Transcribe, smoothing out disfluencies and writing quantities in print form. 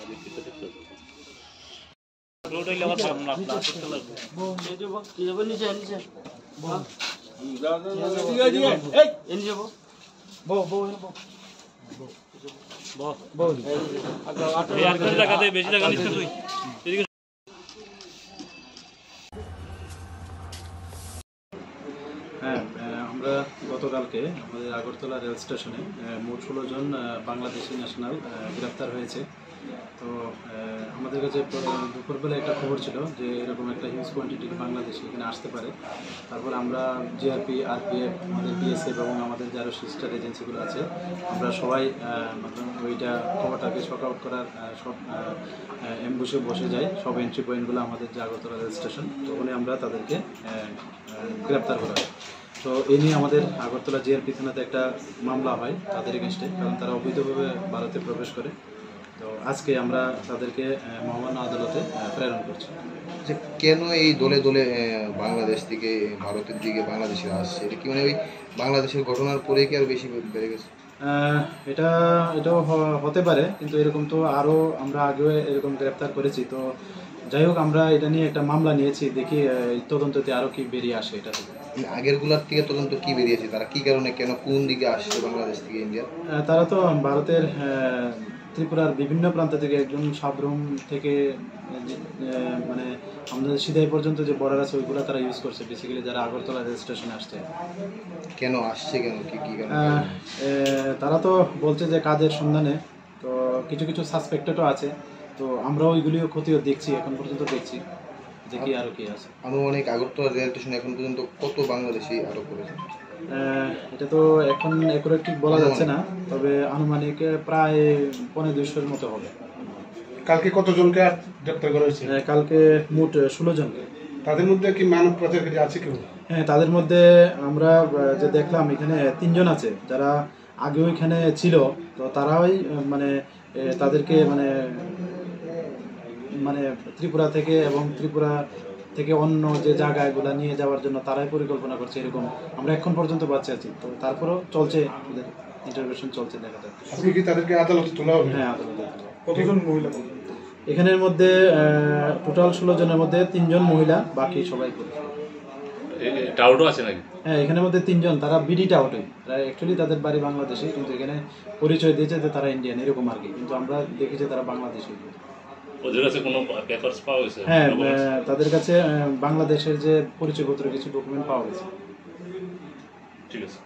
বেশি টাকা নিচ্ছে তুই। হ্যাঁ, আমরা গতকালকে আমাদের আগরতলা রেল স্টেশনে মোট 16 জন বাংলাদেশি ন্যাশনাল গ্রেপ্তার হয়েছে। তো আমাদের কাছে দুপুরবেলা একটা খবর ছিল যে এরকম একটা হিউজ কোয়ান্টিটির বাংলাদেশি এখানে আসতে পারে। তারপর আমরা জিআরপি, আরপিএফ, আমাদের বিএসএফ এবং আমাদের যারা সিস্টার এজেন্সিগুলো আছে আমরা সবাই ওইটা খবরটাকে শর্ট আউট করার সব অ্যাম্বুশে বসে যাই, সব এন্ট্রি পয়েন্টগুলো আমাদের যে আগরতলা রেল স্টেশন, তখনই আমরা তাদেরকে গ্রেপ্তার করা হয়। তো এই নিয়ে আমাদের আগরতলা জিআরপি থানাতে একটা মামলা হয় তাদের এগেনস্টে, কারণ তারা অবৈধভাবে ভারতে প্রবেশ করে। তো আজকে আমরা তাদেরকে মহামান্য আদালতে প্রেরণ করছি। যে কেন এই দলে দলে বাংলাদেশ থেকে ভারতের দিকে বাংলাদেশে আসছে, এটা কি মানে ওই বাংলাদেশের ঘটনার পরে কি আরও বেশি বেড়ে গেছে? এটাও হতে পারে, কিন্তু এরকম তো আরও আমরা আগেও এরকম গ্রেপ্তার করেছি। তো যাই হোক, আমরা এটা নিয়ে একটা মামলা নিয়েছি, দেখি তদন্ততে আরও কি বেরিয়ে আসে এটা থেকে। আগেরগুলোর থেকে তদন্ত কি বেরিয়েছে, তারা কি কারণে কেন কোন দিকে আসছে বাংলাদেশ থেকে ইন্ডিয়া? তারা তো ভারতের ত্রিপুরার বিভিন্ন প্রান্ত থেকে, একজন সাবরুম থেকে মানে আমাদের সিধাই পর্যন্ত যে বর্ডার আছে ওইগুলো তারা ইউজ করছে, বেসিক্যালি যারা আগরতলা রেল স্টেশনে আসছে। কেন আসছে, কেন কি কি কারণে? তারা তো বলছে যে কাজের সন্ধানে, তো কিছু কিছু সাসপেক্টেডও আছে। তো আমরাও ওইগুলিও খতিয়ে দেখছি, এখন পর্যন্ত দেখছি দেখি আরও কি আছে। আনুমানিক আগরতলা রেল স্টেশনে এখন পর্যন্ত কত বাংলাদেশি আটক করেছে? এটা তো এখন একুরেট ঠিক বলা যাচ্ছে না, তবে আনুমানিক প্রায় 250-200 মতো হবে। কালকে কতজনকে গ্রেপ্তার করা হয়েছে? কালকে মোট 16 জনকে। তাদের মধ্যে কি মানব পাচারকারী আছে কেউ? হ্যাঁ, তাদের মধ্যে আমরা যে দেখলাম এখানে 3 জন আছে যারা আগেও এখানে ছিল। তো তারাই মানে তাদেরকে মানে মানে ত্রিপুরা থেকে এবং ত্রিপুরা থেকে অন্য যে জায়গাগুলো নিয়ে যাওয়ার জন্য তারাই পরিকল্পনা করছে, এরকম আমরা এখন পর্যন্ত বাচ্চা আছি। তো তারপরেও চলছে, ওদের ইন্টারভেনশন চলছে, দেখা যাচ্ছে। আজকে কি তাদেরকে আদালতে তোলা হবে? হ্যাঁ, আদালতে। কতজন মহিলা? এখানের মধ্যে টোটাল 16 জনের মধ্যে 3 জন মহিলা, বাকি সবাই পুরুষ। টাউটও আছে নাকি? হ্যাঁ, এখানের মধ্যে 3 জন, তারা বিডি টাউটই। অ্যাকচুয়ালি তাদের বাড়ি বাংলাদেশে, কিন্তু এখানে পরিচয় দিয়েছে যে তারা ইন্ডিয়ান, এরকম আর কি। কিন্তু আমরা দেখি যে তারা বাংলাদেশি। ওদের কাছে কোনো পেপারস পাওয়া গেছে? হ্যাঁ, তাদের কাছে বাংলাদেশের যে পরিচয়পত্র কিছু ডকুমেন্ট পাওয়া গেছে। ঠিক আছে।